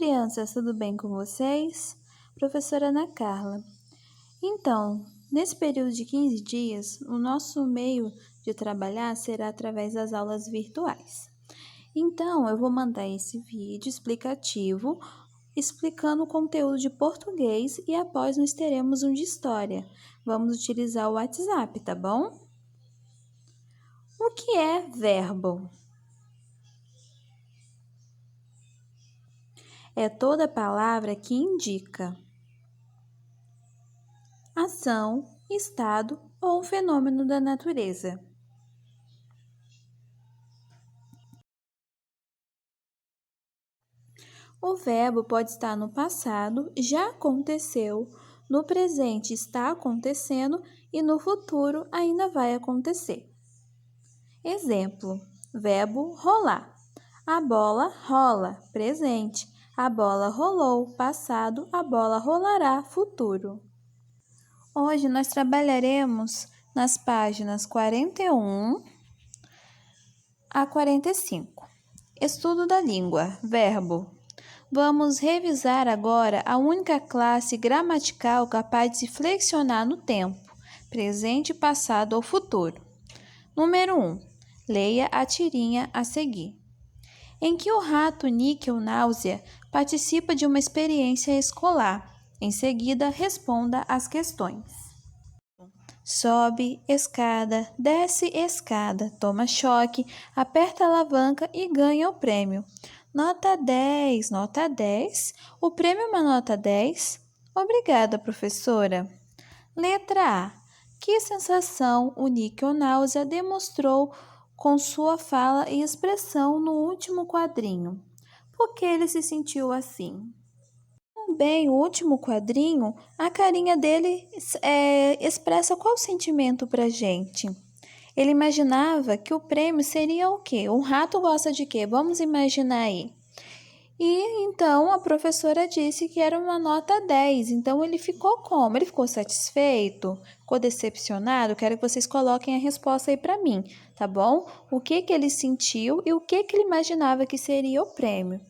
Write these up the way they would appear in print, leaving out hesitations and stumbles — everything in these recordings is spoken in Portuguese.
crianças, tudo bem com vocês? Professora Ana Carla. Então, nesse período de 15 dias, o nosso meio de trabalhar será através das aulas virtuais. Então, eu vou mandar esse vídeo explicativo, explicando o conteúdo de português e após nós teremos um de história. Vamos utilizar o WhatsApp, tá bom? O que é verbo? É toda palavra que indica ação, estado ou um fenômeno da natureza. O verbo pode estar no passado, já aconteceu, no presente está acontecendo e no futuro ainda vai acontecer. Exemplo: verbo rolar. A bola rola, presente. A bola rolou, passado. A bola rolará, futuro. Hoje nós trabalharemos nas páginas 41 a 45. Estudo da língua, verbo. Vamos revisar agora a única classe gramatical capaz de flexionar no tempo, presente, passado ou futuro. Número 1. Leia a tirinha a seguir. Em que o rato Níquel Náusea participa de uma experiência escolar. Em seguida, responda as questões. Sobe escada, desce escada, toma choque, aperta a alavanca e ganha o prêmio. Nota 10, nota 10. O prêmio é uma nota 10? Obrigada, professora. Letra A. Que sensação o Níquel Náusea demonstrou com sua fala e expressão no último quadrinho? Por que ele se sentiu assim? Também o último quadrinho, a carinha dele expressa qual sentimento pra gente? Ele imaginava que o prêmio seria o quê? Um rato gosta de quê? Vamos imaginar aí. E então a professora disse que era uma nota 10. Então ele ficou como? Ele ficou satisfeito? Ficou decepcionado? Quero que vocês coloquem a resposta aí para mim, tá bom? O que ele sentiu e o que ele imaginava que seria o prêmio?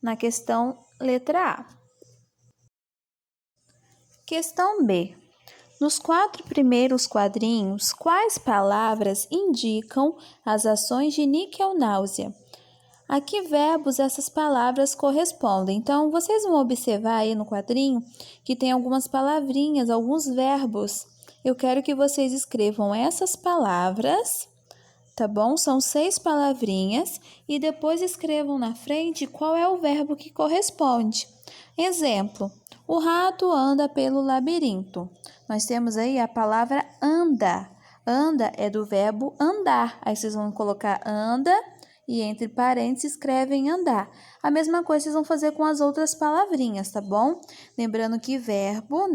Na questão letra A. Questão B. Nos 4 primeiros quadrinhos, quais palavras indicam as ações de Níquel Náusea? A que verbos essas palavras correspondem? Então, vocês vão observar aí no quadrinho que tem algumas palavrinhas, alguns verbos. Eu quero que vocês escrevam essas palavras, tá bom? São 6 palavrinhas e depois escrevam na frente qual é o verbo que corresponde. Exemplo: o rato anda pelo labirinto. Nós temos aí a palavra anda. Anda é do verbo andar. Aí vocês vão colocar anda e entre parênteses escrevem andar. A mesma coisa vocês vão fazer com as outras palavrinhas, tá bom? Lembrando que verbo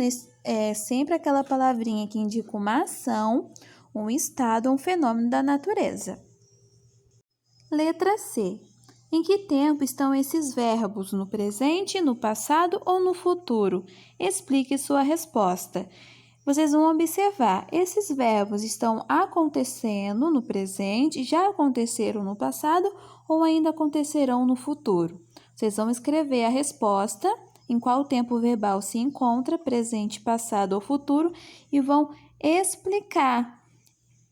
é sempre aquela palavrinha que indica uma ação, um estado, um fenômeno da natureza. Letra C. Em que tempo estão esses verbos? No presente, no passado ou no futuro? Explique sua resposta. Vocês vão observar, esses verbos estão acontecendo no presente, já aconteceram no passado ou ainda acontecerão no futuro. Vocês vão escrever a resposta, em qual tempo verbal se encontra, presente, passado ou futuro, e vão explicar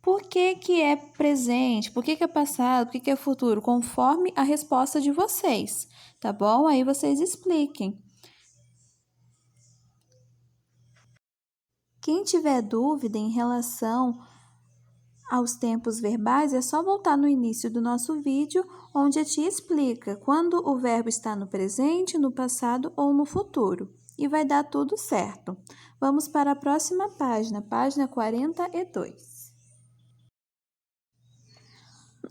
por que é presente, por que é passado, por que é futuro, conforme a resposta de vocês, tá bom? Aí vocês expliquem. Quem tiver dúvida em relação aos tempos verbais, é só voltar no início do nosso vídeo, onde a tia explica quando o verbo está no presente, no passado ou no futuro. E vai dar tudo certo. Vamos para a próxima página, página 42.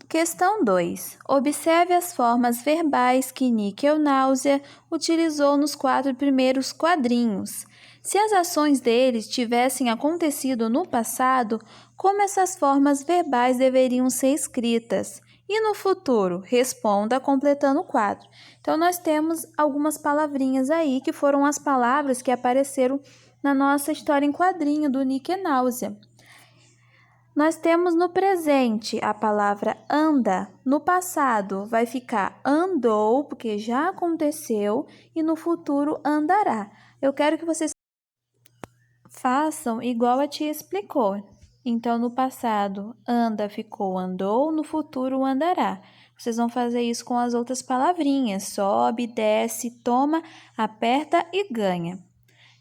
Questão 2. Observe as formas verbais que Níquel Náusea utilizou nos 4 primeiros quadrinhos. Se as ações deles tivessem acontecido no passado, como essas formas verbais deveriam ser escritas? E no futuro? Responda completando o quadro. Então, nós temos algumas palavrinhas aí que foram as palavras que apareceram na nossa história em quadrinho do Níquel Náusea. Nós temos no presente a palavra anda. No passado vai ficar andou, porque já aconteceu, e no futuro andará. Eu quero que vocês façam igual a tia explicou. Então, no passado, anda ficou andou, no futuro andará. Vocês vão fazer isso com as outras palavrinhas: sobe, desce, toma, aperta e ganha.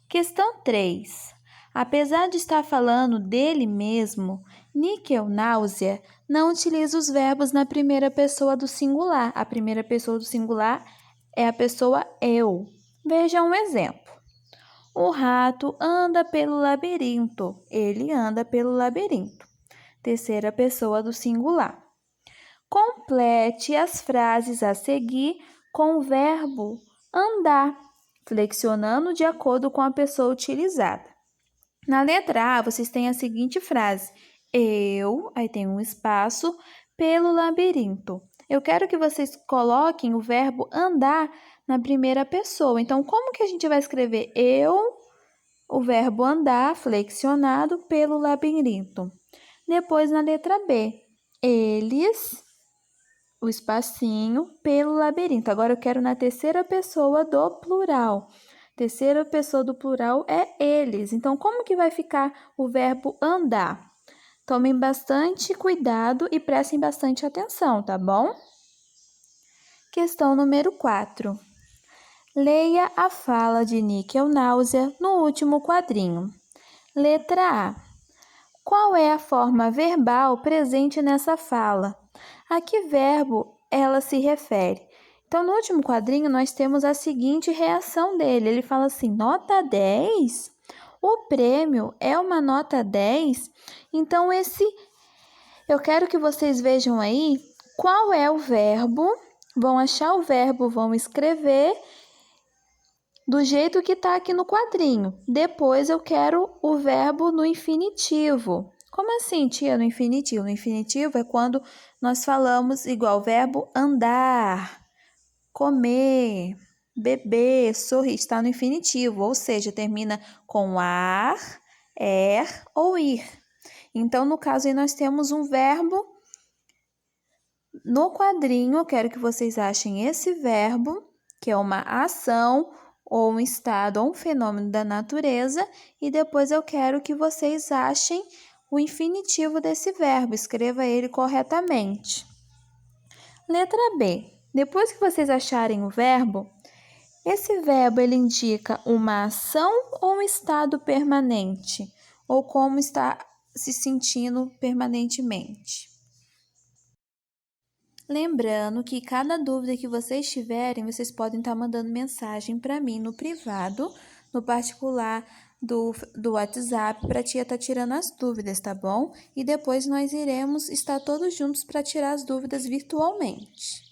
Questão 3. Apesar de estar falando dele mesmo, Níquel Náusea não utiliza os verbos na primeira pessoa do singular. A primeira pessoa do singular é a pessoa eu. Veja um exemplo. O rato anda pelo labirinto. Ele anda pelo labirinto. Terceira pessoa do singular. Complete as frases a seguir com o verbo andar, flexionando de acordo com a pessoa utilizada. Na letra A, vocês têm a seguinte frase: eu, aí tem um espaço, pelo labirinto. Eu quero que vocês coloquem o verbo andar na primeira pessoa. Então, como que a gente vai escrever eu, o verbo andar, flexionado, pelo labirinto? Depois, na letra B, eles, o espacinho, pelo labirinto. Agora, eu quero na terceira pessoa do plural. Terceira pessoa do plural é eles. Então, como que vai ficar o verbo andar? Tomem bastante cuidado e prestem bastante atenção, tá bom? Questão número 4. Leia a fala de Níquel Náusea no último quadrinho. Letra A. Qual é a forma verbal presente nessa fala? A que verbo ela se refere? Então, no último quadrinho, nós temos a seguinte reação dele. Ele fala assim, nota 10? O prêmio é uma nota 10? Então, eu quero que vocês vejam aí qual é o verbo. Vão achar o verbo, vão escrever do jeito que está aqui no quadrinho. Depois, eu quero o verbo no infinitivo. Como assim, tia, no infinitivo? No infinitivo é quando nós falamos igual o verbo andar, comer, beber, sorrir, está no infinitivo, ou seja, termina com ar, ou ir. Então, no caso aí, nós temos um verbo no quadrinho. Eu quero que vocês achem esse verbo, que é uma ação, ou um estado, ou um fenômeno da natureza, e depois eu quero que vocês achem o infinitivo desse verbo, escreva ele corretamente. Letra B. Depois que vocês acharem o verbo, esse verbo ele indica uma ação ou um estado permanente, ou como está se sentindo permanentemente. Lembrando que cada dúvida que vocês tiverem, vocês podem estar mandando mensagem para mim no privado, no particular do WhatsApp, para a tia estar tirando as dúvidas, tá bom? E depois nós iremos estar todos juntos para tirar as dúvidas virtualmente.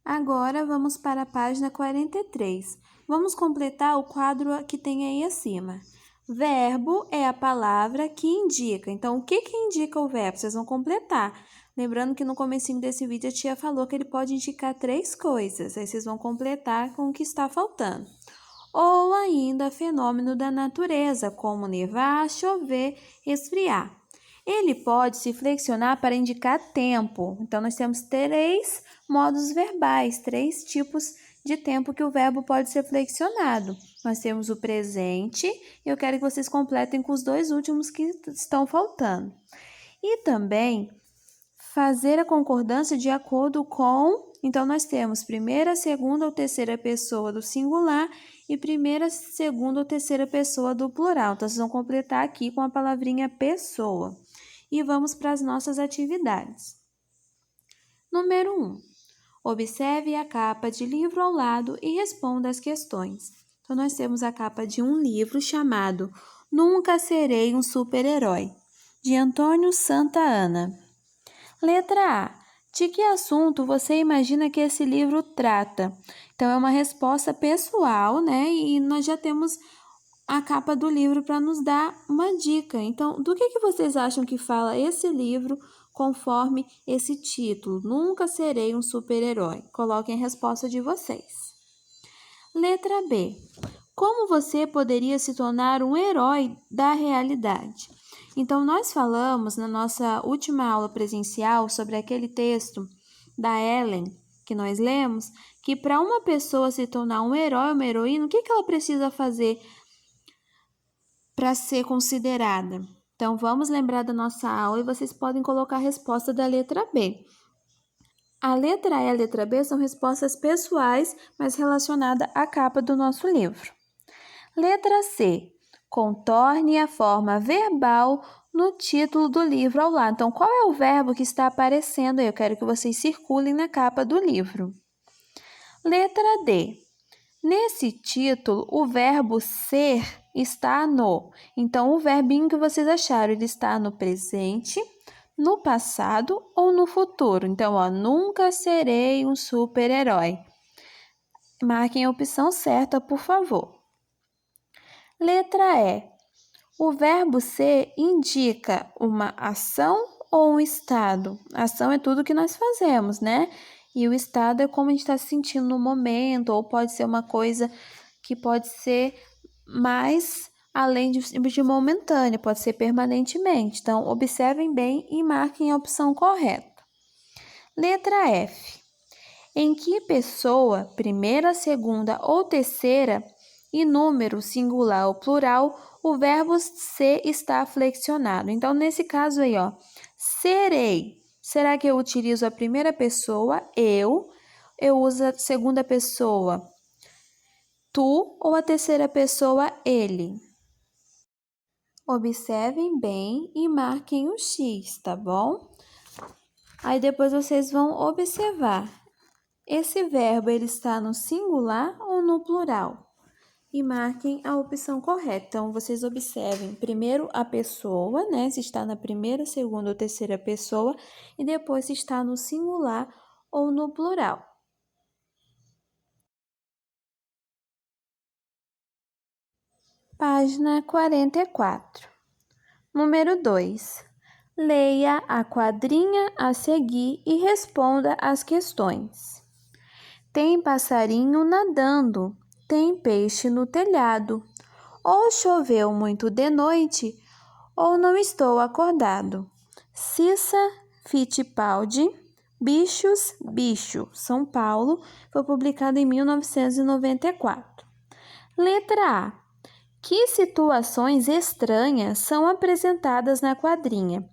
Agora, vamos para a página 43. Vamos completar o quadro que tem aí acima. Verbo é a palavra que indica. Então, o que indica o verbo? Vocês vão completar. Lembrando que no comecinho desse vídeo a tia falou que ele pode indicar 3 coisas. Aí vocês vão completar com o que está faltando. Ou ainda fenômeno da natureza, como nevar, chover, esfriar. Ele pode se flexionar para indicar tempo. Então, nós temos 3 modos verbais, 3 tipos de tempo que o verbo pode ser flexionado. Nós temos o presente, e eu quero que vocês completem com os 2 últimos que estão faltando. E também fazer a concordância de acordo com... Então, nós temos primeira, segunda ou terceira pessoa do singular e primeira, segunda ou terceira pessoa do plural. Então, vocês vão completar aqui com a palavrinha pessoa. E vamos para as nossas atividades. Número 1. Observe a capa de livro ao lado e responda as questões. Então, nós temos a capa de um livro chamado Nunca Serei um Super-Herói, de Antônio Santa Ana. Letra A. De que assunto você imagina que esse livro trata? Então, é uma resposta pessoal, né? E nós já temos a capa do livro para nos dar uma dica. Então, do que vocês acham que fala esse livro conforme esse título? Nunca serei um super-herói. Coloquem a resposta de vocês. Letra B. Como você poderia se tornar um herói da realidade? Então, nós falamos na nossa última aula presencial sobre aquele texto da Ellen que nós lemos, que para uma pessoa se tornar um herói ou uma heroína, o que ela precisa fazer para ser considerada? Então, vamos lembrar da nossa aula e vocês podem colocar a resposta da letra B. A letra E e a letra B são respostas pessoais, mas relacionadas à capa do nosso livro. Letra C. Contorne a forma verbal no título do livro ao lado. Então, qual é o verbo que está aparecendo aí? Eu quero que vocês circulem na capa do livro. Letra D. Nesse título, o verbo ser está no. Então, o verbinho que vocês acharam, ele está no presente, no passado ou no futuro. Então, nunca serei um super-herói. Marquem a opção certa, por favor. Letra E. O verbo ser indica uma ação ou um estado? Ação é tudo que nós fazemos, né? E o estado é como a gente está se sentindo no momento, ou pode ser uma coisa que pode ser mais além de momentânea, pode ser permanentemente. Então, observem bem e marquem a opção correta. Letra F. Em que pessoa, primeira, segunda ou terceira, e número singular ou plural, o verbo ser está flexionado? Então, nesse caso aí, serei. Será que eu utilizo a primeira pessoa, eu uso a segunda pessoa, tu, ou a terceira pessoa, ele? Observem bem e marquem o X, tá bom? Aí depois vocês vão observar. Esse verbo, ele está no singular ou no plural? E marquem a opção correta. Então, vocês observem primeiro a pessoa, né? Se está na primeira, segunda ou terceira pessoa, e depois se está no singular ou no plural. Página 44. Número 2. Leia a quadrinha a seguir e responda as questões. Tem passarinho nadando, tem peixe no telhado. Ou choveu muito de noite, ou não estou acordado. Cissa Fittipaldi, Bichos, Bicho, São Paulo, foi publicado em 1994. Letra A. Que situações estranhas são apresentadas na quadrinha?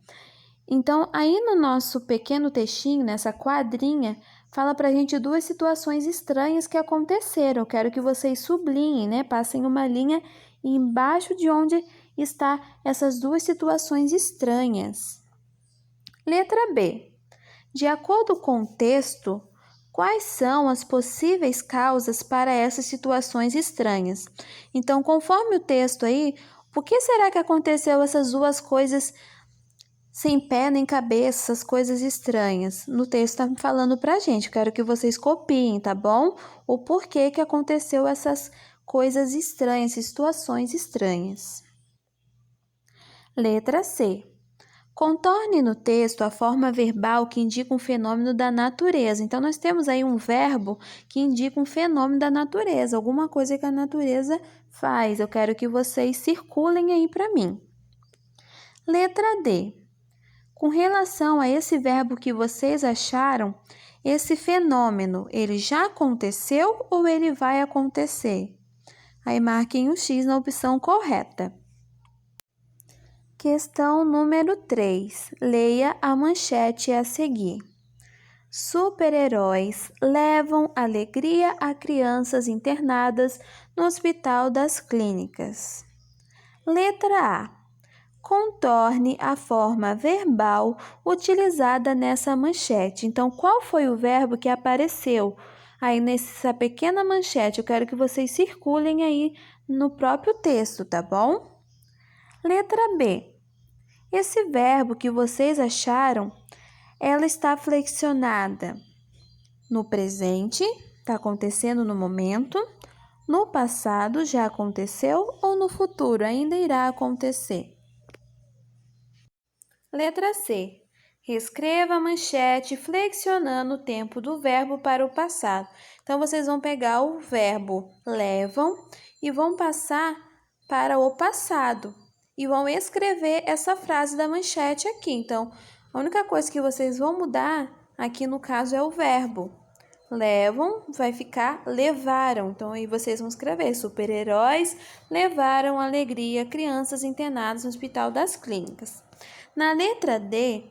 Então, aí no nosso pequeno textinho, nessa quadrinha, fala pra gente duas situações estranhas que aconteceram. Eu quero que vocês sublinhem, né? Passem uma linha embaixo de onde está essas duas situações estranhas. Letra B. De acordo com o texto, quais são as possíveis causas para essas situações estranhas? Então, conforme o texto aí, por que será que aconteceu essas duas coisas sem pé nem cabeça, essas coisas estranhas? No texto está falando para a gente, eu quero que vocês copiem, tá bom? O porquê que aconteceu essas coisas estranhas, situações estranhas. Letra C. Contorne no texto a forma verbal que indica um fenômeno da natureza. Então, nós temos aí um verbo que indica um fenômeno da natureza, alguma coisa que a natureza faz. Eu quero que vocês circulem aí para mim. Letra D. Com relação a esse verbo que vocês acharam, esse fenômeno, ele já aconteceu ou ele vai acontecer? Aí marquem o X na opção correta. Questão número 3. Leia a manchete a seguir. Super-heróis levam alegria a crianças internadas no Hospital das Clínicas. Letra A. Contorne a forma verbal utilizada nessa manchete. Então, qual foi o verbo que apareceu aí nessa pequena manchete? Eu quero que vocês circulem aí no próprio texto, tá bom? Letra B. Esse verbo que vocês acharam, ela está flexionada no presente, está acontecendo no momento, no passado, já aconteceu, ou no futuro, ainda irá acontecer. Letra C. Reescreva a manchete flexionando o tempo do verbo para o passado. Então, vocês vão pegar o verbo levam e vão passar para o passado. e vão escrever essa frase da manchete aqui. Então, a única coisa que vocês vão mudar aqui no caso é o verbo. Levam, vai ficar levaram. Então, aí vocês vão escrever: super-heróis levaram alegria a crianças internadas no Hospital das Clínicas. Na letra D,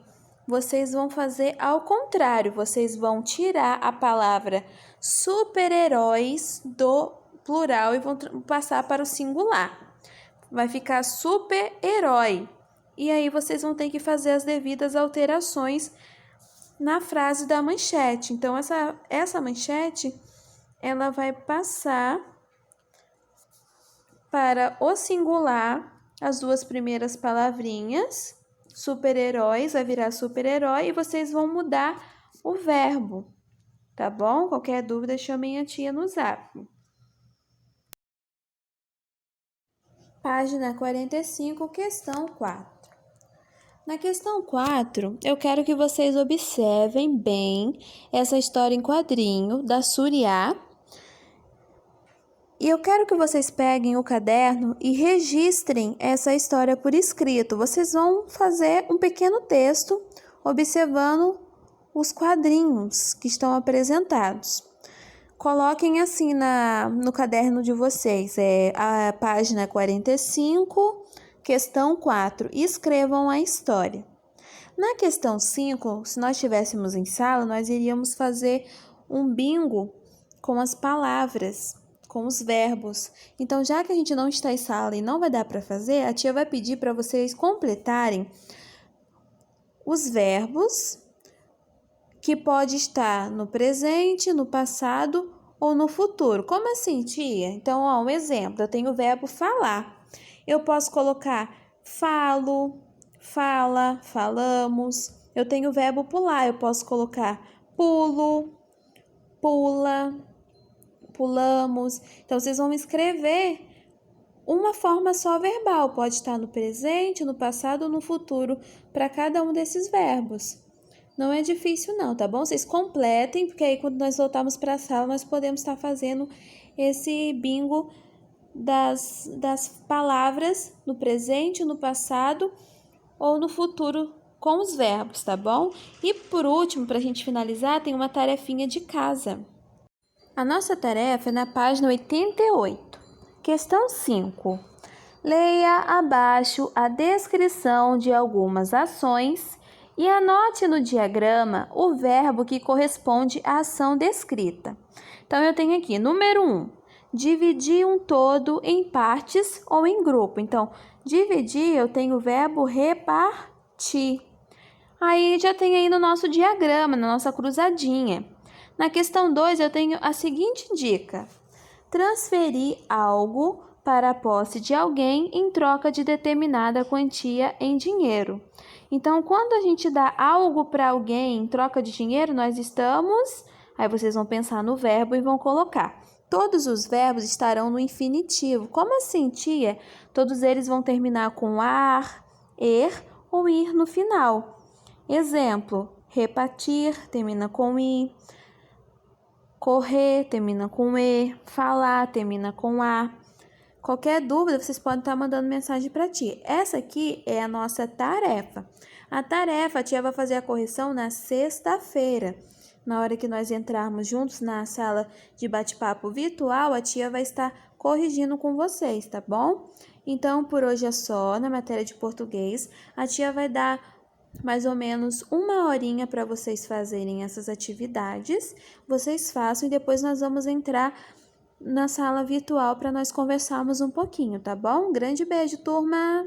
vocês vão fazer ao contrário. Vocês vão tirar a palavra super-heróis do plural e vão passar para o singular. Vai ficar super-herói. E aí vocês vão ter que fazer as devidas alterações na frase da manchete. Então, essa manchete, ela vai passar para o singular as duas primeiras palavrinhas. Super-heróis vai virar super-herói e vocês vão mudar o verbo, tá bom? Qualquer dúvida, chamem a tia no zap. Página 45, questão 4. Na questão 4, eu quero que vocês observem bem essa história em quadrinho da Suriá. E eu quero que vocês peguem o caderno e registrem essa história por escrito. Vocês vão fazer um pequeno texto observando os quadrinhos que estão apresentados. Coloquem assim no caderno de vocês, a página 45, questão 4, e escrevam a história. Na questão 5, se nós estivéssemos em sala, nós iríamos fazer um bingo com as palavras, com os verbos. Então, já que a gente não está em sala e não vai dar para fazer, a tia vai pedir para vocês completarem os verbos que pode estar no presente, no passado ou no futuro. Como assim, tia? Então, um exemplo, eu tenho o verbo falar. Eu posso colocar falo, fala, falamos. Eu tenho o verbo pular, eu posso colocar pulo, pula, pulamos. Então, vocês vão escrever uma forma só verbal. Pode estar no presente, no passado ou no futuro para cada um desses verbos. Não é difícil não, tá bom? Vocês completem, porque aí quando nós voltarmos para a sala, nós podemos estar fazendo esse bingo das palavras no presente, no passado ou no futuro com os verbos, tá bom? E por último, para a gente finalizar, tem uma tarefinha de casa. A nossa tarefa é na página 88. Questão 5. Leia abaixo a descrição de algumas ações e anote no diagrama o verbo que corresponde à ação descrita. Então, eu tenho aqui, número 1, dividir um todo em partes ou em grupo. Então, dividir, eu tenho o verbo repartir. Aí, já tem aí no nosso diagrama, na nossa cruzadinha. Na questão 2, eu tenho a seguinte dica: transferir algo para a posse de alguém em troca de determinada quantia em dinheiro. Então, quando a gente dá algo para alguém em troca de dinheiro, nós estamos... Aí vocês vão pensar no verbo e vão colocar. Todos os verbos estarão no infinitivo. Como assim, tia? Todos eles vão terminar com ar, er ou ir no final. Exemplo, repartir termina com i. Correr termina com e. Falar termina com a. Qualquer dúvida, vocês podem estar mandando mensagem para a tia. Essa aqui é a nossa tarefa. A tarefa, a tia vai fazer a correção na sexta-feira. Na hora que nós entrarmos juntos na sala de bate-papo virtual, a tia vai estar corrigindo com vocês, tá bom? Então, por hoje é só. Na matéria de português, a tia vai dar mais ou menos 1 horinha para vocês fazerem essas atividades. Vocês façam e depois nós vamos entrar na sala virtual para nós conversarmos um pouquinho, tá bom? Um grande beijo, turma!